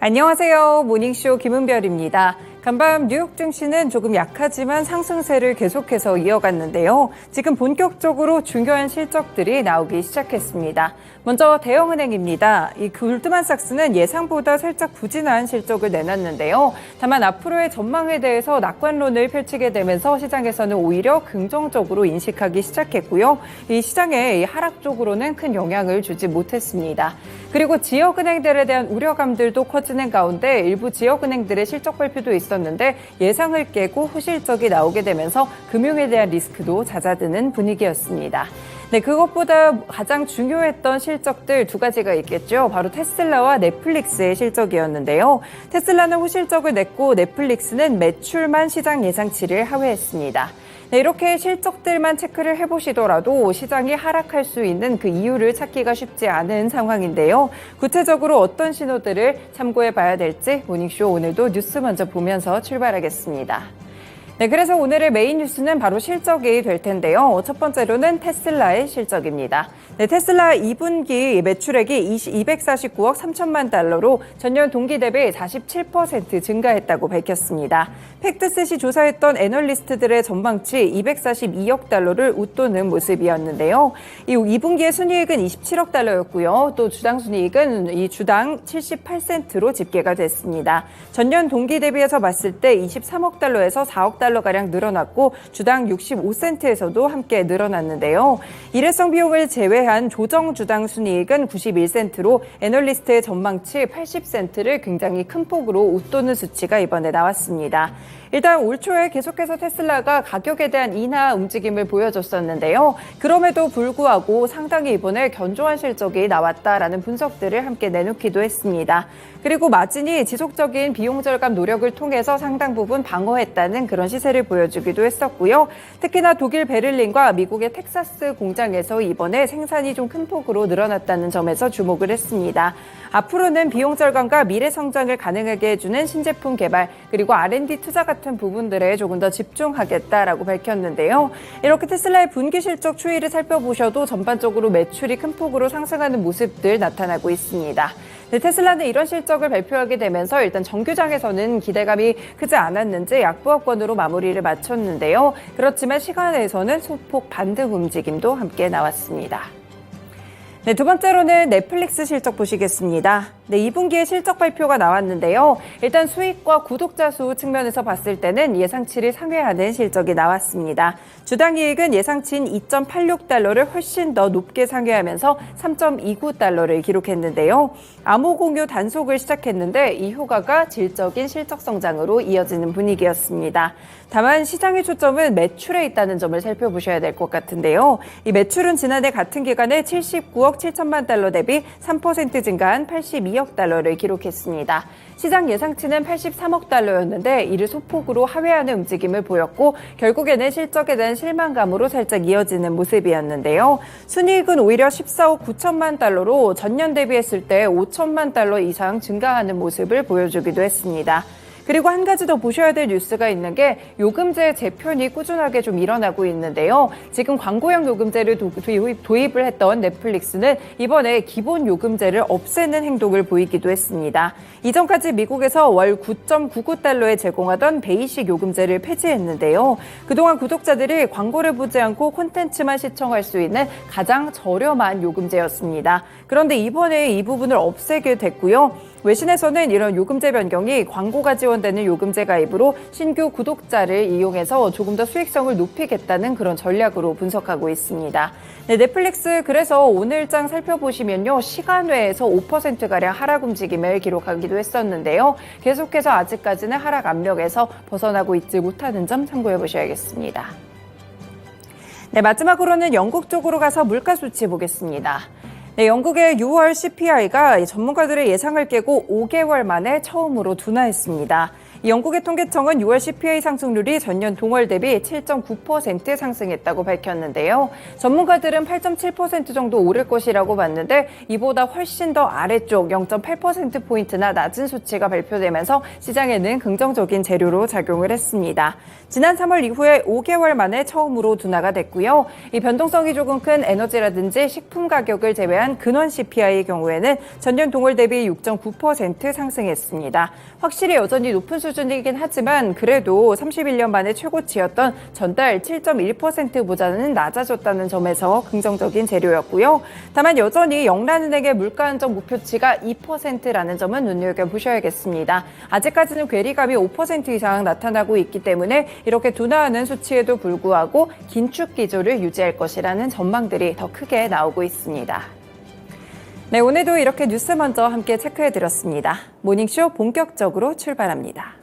안녕하세요. 모닝쇼 김은별입니다. 간밤 뉴욕 증시는 조금 약하지만 상승세를 계속해서 이어갔는데요. 지금 본격적으로 중요한 실적들이 나오기 시작했습니다. 먼저 대형은행입니다. 이 골드만삭스는 예상보다 살짝 부진한 실적을 내놨는데요. 다만 앞으로의 전망에 대해서 낙관론을 펼치게 되면서 시장에서는 오히려 긍정적으로 인식하기 시작했고요. 이 시장의 하락 쪽으로는 큰 영향을 주지 못했습니다. 그리고 지역은행들에 대한 우려감들도 커지는 가운데 일부 지역은행들의 실적 발표도 있었는데 예상을 깨고 후실적이 나오게 되면서 금융에 대한 리스크도 잦아드는 분위기였습니다. 네, 그것보다 가장 중요했던 실적들 두 가지가 있겠죠. 바로 테슬라와 넷플릭스의 실적이었는데요. 테슬라는 후실적을 냈고 넷플릭스는 매출만 시장 예상치를 하회했습니다. 네, 이렇게 실적들만 체크를 해보시더라도 시장이 하락할 수 있는 그 이유를 찾기가 쉽지 않은 상황인데요. 구체적으로 어떤 신호들을 참고해 봐야 될지 모닝쇼 오늘도 뉴스 먼저 보면서 출발하겠습니다. 네, 그래서 오늘의 메인 뉴스는 바로 실적이 될 텐데요. 첫 번째로는 테슬라의 실적입니다. 네, 테슬라 2분기 매출액이 249억 3천만 달러로 전년 동기 대비 47% 증가했다고 밝혔습니다. 팩트셋이 조사했던 애널리스트들의 전망치 242억 달러를 웃도는 모습이었는데요. 이 2분기의 순이익은 27억 달러였고요. 또 주당 순이익은 이 주당 78센트로 집계가 됐습니다. 전년 동기 대비해서 봤을 때 23억 달러에서 4억 달러가량 늘어났고 주당 65센트에서도 함께 늘어났는데요. 일회성 비용을 제외한 조정 주당 순이익은 91센트로 애널리스트의 전망치 80센트를 굉장히 큰 폭으로 웃도는 수치가 이번에 나왔습니다. 일단 올 초에 계속해서 테슬라가 가격에 대한 인하 움직임을 보여줬었는데요. 그럼에도 불구하고 상당히 이번에 견조한 실적이 나왔다라는 분석들을 함께 내놓기도 했습니다. 그리고 마진이 지속적인 비용 절감 노력을 통해서 상당 부분 방어했다는 그런 시세를 보여주기도 했었고요. 특히나 독일 베를린과 미국의 텍사스 공장에서 이번에 생산이 좀 큰 폭으로 늘어났다는 점에서 주목을 했습니다. 앞으로는 비용 절감과 미래 성장을 가능하게 해주는 신제품 개발 그리고 R&D 투자 같은 부분들에 조금 더 집중하겠다라고 밝혔는데요. 이렇게 테슬라의 분기 실적 추이를 살펴보셔도 전반적으로 매출이 큰 폭으로 상승하는 모습들 나타나고 있습니다. 네, 테슬라는 이런 실적을 발표하게 되면서 일단 정규장에서는 기대감이 크지 않았는지 약보합권으로 마무리를 마쳤는데요. 그렇지만 시간에서는 소폭 반등 움직임도 함께 나왔습니다. 네, 두 번째로는 넷플릭스 실적 보시겠습니다. 네, 2분기에 실적 발표가 나왔는데요. 일단 수익과 구독자 수 측면에서 봤을 때는 예상치를 상회하는 실적이 나왔습니다. 주당 이익은 예상치인 2.86달러를 훨씬 더 높게 상회하면서 3.29달러를 기록했는데요. 암호 공유 단속을 시작했는데 이 효과가 질적인 실적 성장으로 이어지는 분위기였습니다. 다만 시장의 초점은 매출에 있다는 점을 살펴보셔야 될 것 같은데요. 이 매출은 지난해 같은 기간에 79억 7천만 달러 대비 3% 증가한 82억 달러를 기록했습니다. 시장 예상치는 83억 달러였는데 이를 소폭으로 하회하는 움직임을 보였고 결국에는 실적에 대한 실망감으로 살짝 이어지는 모습이었는데요. 순이익은 오히려 14억 9천만 달러로 전년 대비했을 때 5천만 달러 이상 증가하는 모습을 보여주기도 했습니다. 그리고 한 가지 더 보셔야 될 뉴스가 있는 게 요금제 재편이 꾸준하게 좀 일어나고 있는데요. 지금 광고형 요금제를 도입을 했던 넷플릭스는 이번에 기본 요금제를 없애는 행동을 보이기도 했습니다. 이전까지 미국에서 월 9.99달러에 제공하던 베이식 요금제를 폐지했는데요. 그동안 구독자들이 광고를 보지 않고 콘텐츠만 시청할 수 있는 가장 저렴한 요금제였습니다. 그런데 이번에 이 부분을 없애게 됐고요. 외신에서는 이런 요금제 변경이 광고가 지원되는 요금제 가입으로 신규 구독자를 이용해서 조금 더 수익성을 높이겠다는 그런 전략으로 분석하고 있습니다. 네, 넷플릭스 그래서 오늘장 살펴보시면요. 시간외에서 5%가량 하락 움직임을 기록하기도 했었는데요. 계속해서 아직까지는 하락 압력에서 벗어나고 있지 못하는 점 참고해 보셔야겠습니다. 네, 마지막으로는 영국 쪽으로 가서 물가 수치 보겠습니다. 네, 영국의 6월 CPI가 전문가들의 예상을 깨고 5개월 만에 처음으로 둔화했습니다. 영국의 통계청은 6월 CPI 상승률이 전년 동월 대비 7.9% 상승했다고 밝혔는데요. 전문가들은 8.7% 정도 오를 것이라고 봤는데 이보다 훨씬 더 아래쪽 0.8%포인트나 낮은 수치가 발표되면서 시장에는 긍정적인 재료로 작용을 했습니다. 지난 3월 이후에 5개월 만에 처음으로 둔화가 됐고요. 이 변동성이 조금 큰 에너지라든지 식품 가격을 제외한 근원 CPI의 경우에는 전년 동월 대비 6.9% 상승했습니다. 확실히 여전히 높은 수준이긴 하지만 그래도 31년 만에 최고치였던 전달 7.1%보다는 낮아졌다는 점에서 긍정적인 재료였고요. 다만 여전히 영란은행의 물가 안정 목표치가 2%라는 점은 눈여겨보셔야겠습니다. 아직까지는 괴리감이 5% 이상 나타나고 있기 때문에 이렇게 둔화하는 수치에도 불구하고 긴축 기조를 유지할 것이라는 전망들이 더 크게 나오고 있습니다. 네, 오늘도 이렇게 뉴스 먼저 함께 체크해드렸습니다. 모닝쇼 본격적으로 출발합니다.